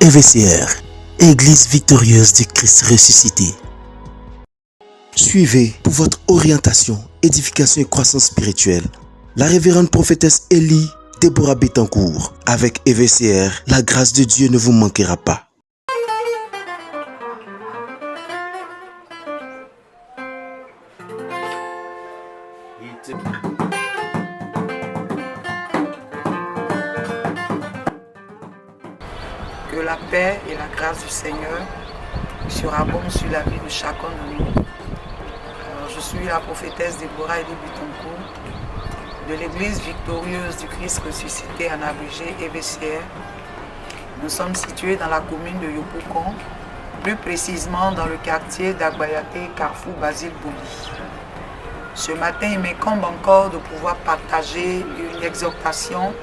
EVCR, Église victorieuse du Christ ressuscité. Suivez pour votre orientation, édification et croissance spirituelle la révérende prophétesse Élie Déborah Bettencourt. Avec EVCR, la grâce de Dieu ne vous manquera pas. Que la paix et la grâce du Seigneur surabondent sur la vie de chacun de nous. Alors, je suis la prophétesse Déborah Élie Bettencourt de l'Église victorieuse du Christ ressuscité en abrégé EVCR. Nous sommes situés dans la commune de Yopougon, plus précisément dans le quartier d'Agbayaté, Carrefour Basile Boli. Ce matin, il m'incombe encore de pouvoir partager une exhortation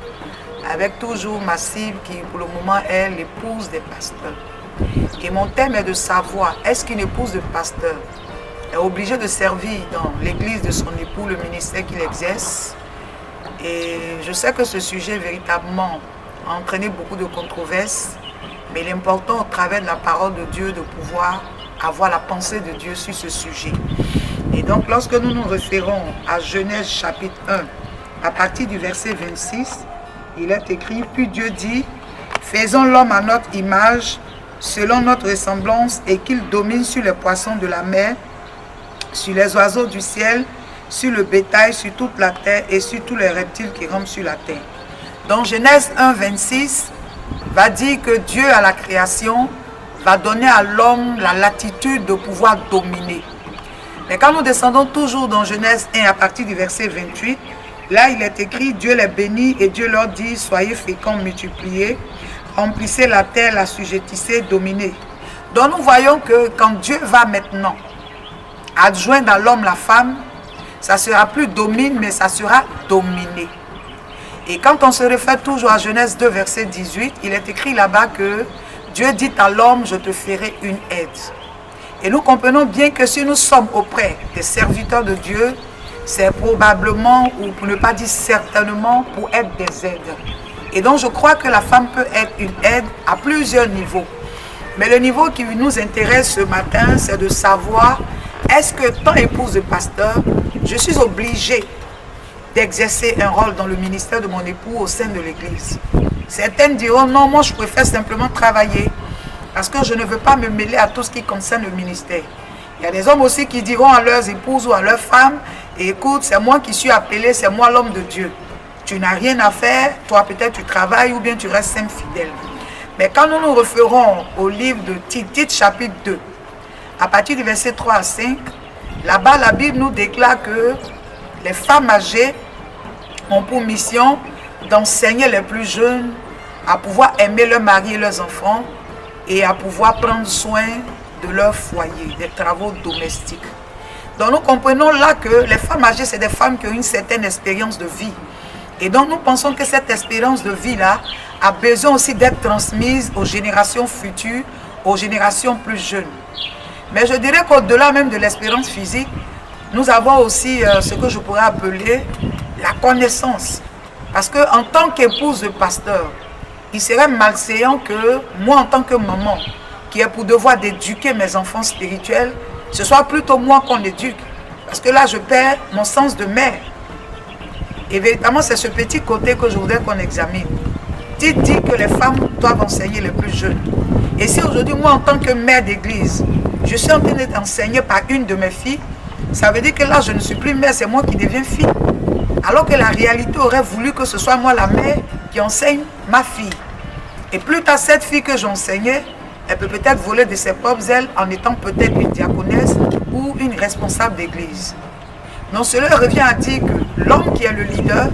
avec toujours ma cible qui pour le moment est l'épouse des pasteurs. Et mon thème est de savoir, est-ce qu'une épouse de pasteur est obligée de servir dans l'église de son époux, le ministère qu'il exerce? Et je sais que ce sujet véritablement a entraîné beaucoup de controverses, mais il est important au travers de la parole de Dieu de pouvoir avoir la pensée de Dieu sur ce sujet. Et donc lorsque nous nous référons à Genèse chapitre 1, à partir du verset 26, il est écrit, puis Dieu dit, faisons l'homme à notre image, selon notre ressemblance, et qu'il domine sur les poissons de la mer, sur les oiseaux du ciel, sur le bétail, sur toute la terre et sur tous les reptiles qui rampent sur la terre. Donc Genèse 1, 26 va dire que Dieu à la création va donner à l'homme la latitude de pouvoir dominer. Mais quand nous descendons toujours dans Genèse 1 à partir du verset 28, là, il est écrit, Dieu les bénit et Dieu leur dit, soyez féconds, multipliez, remplissez la terre, l'assujettissez, dominez. Donc nous voyons que quand Dieu va maintenant adjoindre à l'homme la femme, ça sera plus domine, mais ça sera dominé. Et quand on se réfère toujours à Genèse 2, verset 18, il est écrit là-bas que Dieu dit à l'homme, je te ferai une aide. Et nous comprenons bien que si nous sommes auprès des serviteurs de Dieu, c'est probablement, ou pour ne pas dire certainement, pour être des aides. Et donc je crois que la femme peut être une aide à plusieurs niveaux. Mais le niveau qui nous intéresse ce matin, c'est de savoir, est-ce que tant épouse de pasteur, je suis obligée d'exercer un rôle dans le ministère de mon époux au sein de l'église? Certaines diront, non, moi je préfère simplement travailler, parce que je ne veux pas me mêler à tout ce qui concerne le ministère. Il y a des hommes aussi qui diront à leurs épouses ou à leurs femmes, écoute, c'est moi qui suis appelé, c'est moi l'homme de Dieu. Tu n'as rien à faire, toi peut-être tu travailles ou bien tu restes simple fidèle. Mais quand nous nous référons au livre de Tite, chapitre 2, à partir du verset 3 à 5, là-bas la Bible nous déclare que les femmes âgées ont pour mission d'enseigner les plus jeunes à pouvoir aimer leur mari et leurs enfants et à pouvoir prendre soin de leur foyer, des travaux domestiques. Donc nous comprenons là que les femmes âgées, c'est des femmes qui ont une certaine expérience de vie. Et donc nous pensons que cette expérience de vie-là a besoin aussi d'être transmise aux générations futures, aux générations plus jeunes. Mais je dirais qu'au-delà même de l'expérience physique, nous avons aussi ce que je pourrais appeler la connaissance. Parce qu'en tant qu'épouse de pasteur, il serait malséant que moi en tant que maman, qui ai pour devoir d'éduquer mes enfants spirituels, ce soit plutôt moi qu'on éduque. Parce que là, je perds mon sens de mère. Et véritablement, c'est ce petit côté que je voudrais qu'on examine. Tite dit que les femmes doivent enseigner les plus jeunes. Et si aujourd'hui, moi, en tant que mère d'église, je suis en train d'être enseignée par une de mes filles, ça veut dire que là, je ne suis plus mère, c'est moi qui deviens fille. Alors que la réalité aurait voulu que ce soit moi la mère qui enseigne ma fille. Et plus tard, cette fille que j'enseignais, elle peut peut-être voler de ses propres ailes en étant peut-être une diaconesse ou une responsable d'église. Donc cela revient à dire que l'homme qui est le leader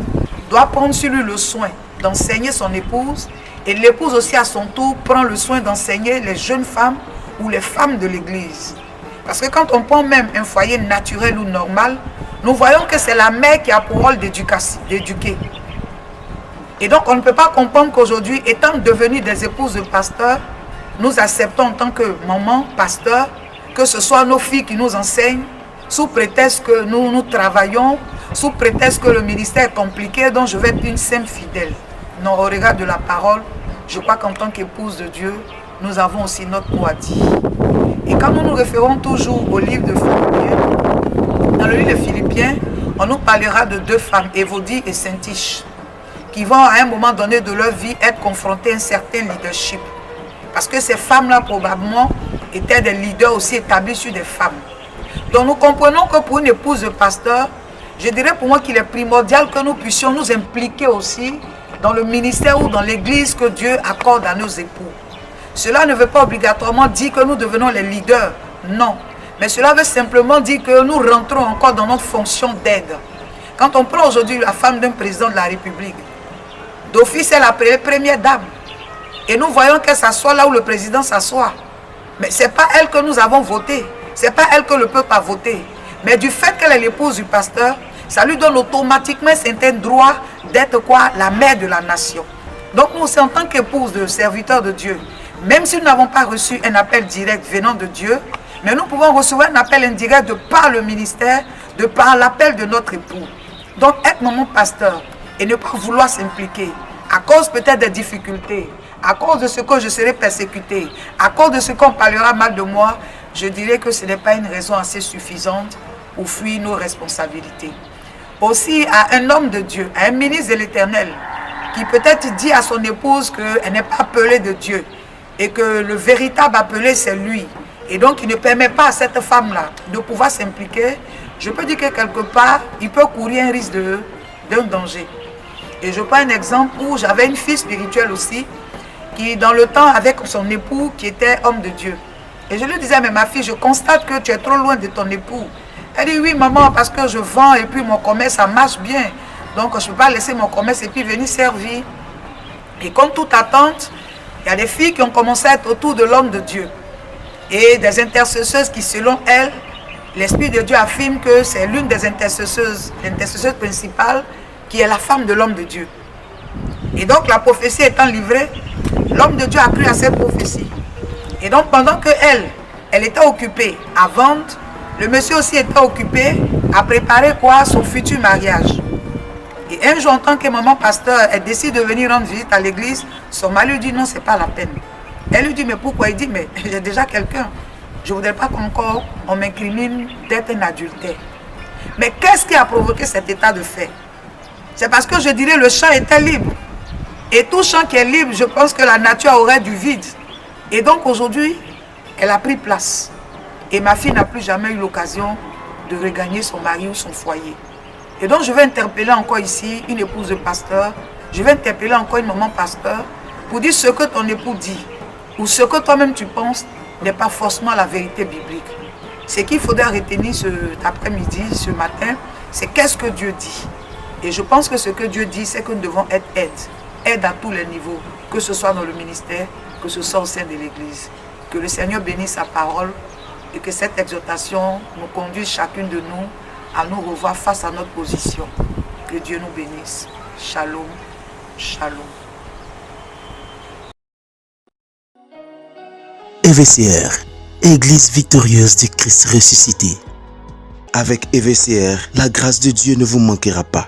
doit prendre sur lui le soin d'enseigner son épouse et l'épouse aussi à son tour prend le soin d'enseigner les jeunes femmes ou les femmes de l'église. Parce que quand on prend même un foyer naturel ou normal, nous voyons que c'est la mère qui a pour rôle d'éduquer. Et donc on ne peut pas comprendre qu'aujourd'hui, étant devenus des épouses de pasteurs, nous acceptons en tant que maman, pasteur, que ce soit nos filles qui nous enseignent, sous prétexte que nous travaillons, sous prétexte que le ministère est compliqué, donc je vais être une simple fidèle. Non, au regard de la parole, je crois qu'en tant qu'épouse de Dieu, nous avons aussi notre mot à dire. Et quand nous nous référons toujours au livre de Philippiens, dans le livre de Philippiens, on nous parlera de 2 femmes, Évodie et Syntyche, qui vont à un moment donné de leur vie être confrontées à un certain leadership. Parce que ces femmes-là, probablement, étaient des leaders aussi établis sur des femmes. Donc nous comprenons que pour une épouse de pasteur, je dirais pour moi qu'il est primordial que nous puissions nous impliquer aussi dans le ministère ou dans l'église que Dieu accorde à nos époux. Cela ne veut pas obligatoirement dire que nous devenons les leaders, non. Mais cela veut simplement dire que nous rentrons encore dans notre fonction d'aide. Quand on prend aujourd'hui la femme d'un président de la République, d'office elle est la première dame. Et nous voyons qu'elle s'assoit là où le président s'assoit. Mais ce n'est pas elle que nous avons voté. Ce n'est pas elle que le peuple a voté. Mais du fait qu'elle est l'épouse du pasteur, ça lui donne automatiquement un certain droit d'être quoi? La mère de la nation. Donc nous aussi en tant qu'épouse de serviteurs de Dieu, même si nous n'avons pas reçu un appel direct venant de Dieu, mais nous pouvons recevoir un appel indirect de par le ministère, de par l'appel de notre époux. Donc être maman pasteur et ne pas vouloir s'impliquer à cause peut-être des difficultés, à cause de ce que je serai persécuté, à cause de ce qu'on parlera mal de moi, je dirais que ce n'est pas une raison assez suffisante pour fuir nos responsabilités. Aussi à un homme de Dieu, à un ministre de l'Éternel, qui peut-être dit à son épouse qu'elle n'est pas appelée de Dieu et que le véritable appelé c'est lui. Et donc il ne permet pas à cette femme-là de pouvoir s'impliquer. Je peux dire que quelque part, il peut courir un risque d'un danger. Et je prends un exemple où j'avais une fille spirituelle aussi, qui dans le temps avec son époux qui était homme de Dieu. Et je lui disais, mais ma fille, je constate que tu es trop loin de ton époux. Elle dit, oui maman, parce que je vends et puis mon commerce, ça marche bien. Donc je ne peux pas laisser mon commerce et puis venir servir. Et comme toute attente, il y a des filles qui ont commencé à être autour de l'homme de Dieu. Et des intercesseuses qui, selon elles, l'Esprit de Dieu affirme que c'est l'une des intercesseuses, l'intercesseuse principale, qui est la femme de l'homme de Dieu. Et donc la prophétie étant livrée, l'homme de Dieu a cru à cette prophétie. Et donc pendant qu'elle, elle était occupée à vendre, le monsieur aussi était occupé à préparer quoi? Son futur mariage. Et un jour, en tant que maman pasteur, elle décide de venir rendre visite à l'église. Son mari lui dit non, c'est pas la peine. Elle lui dit mais pourquoi? Il dit mais j'ai déjà quelqu'un. Je ne voudrais pas qu'encore on m'incrimine d'être un adultère. Mais qu'est-ce qui a provoqué cet état de fait? C'est parce que je dirais le champ était libre. Et tout champ qui est libre, je pense que la nature aurait du vide. Et donc aujourd'hui, elle a pris place. Et ma fille n'a plus jamais eu l'occasion de regagner son mari ou son foyer. Et donc je vais interpeller encore ici une épouse de pasteur. Je vais interpeller encore une maman pasteur pour dire ce que ton époux dit ou ce que toi-même tu penses n'est pas forcément la vérité biblique. Ce qu'il faudra retenir cet après-midi, ce matin, c'est qu'est-ce que Dieu dit. Et je pense que ce que Dieu dit, c'est que nous devons être aide. Aide à tous les niveaux, que ce soit dans le ministère, que ce soit au sein de l'Église. Que le Seigneur bénisse sa parole et que cette exhortation nous conduise chacune de nous à nous revoir face à notre position. Que Dieu nous bénisse. Shalom, shalom. EVCR, Église victorieuse du Christ ressuscité. Avec EVCR, la grâce de Dieu ne vous manquera pas.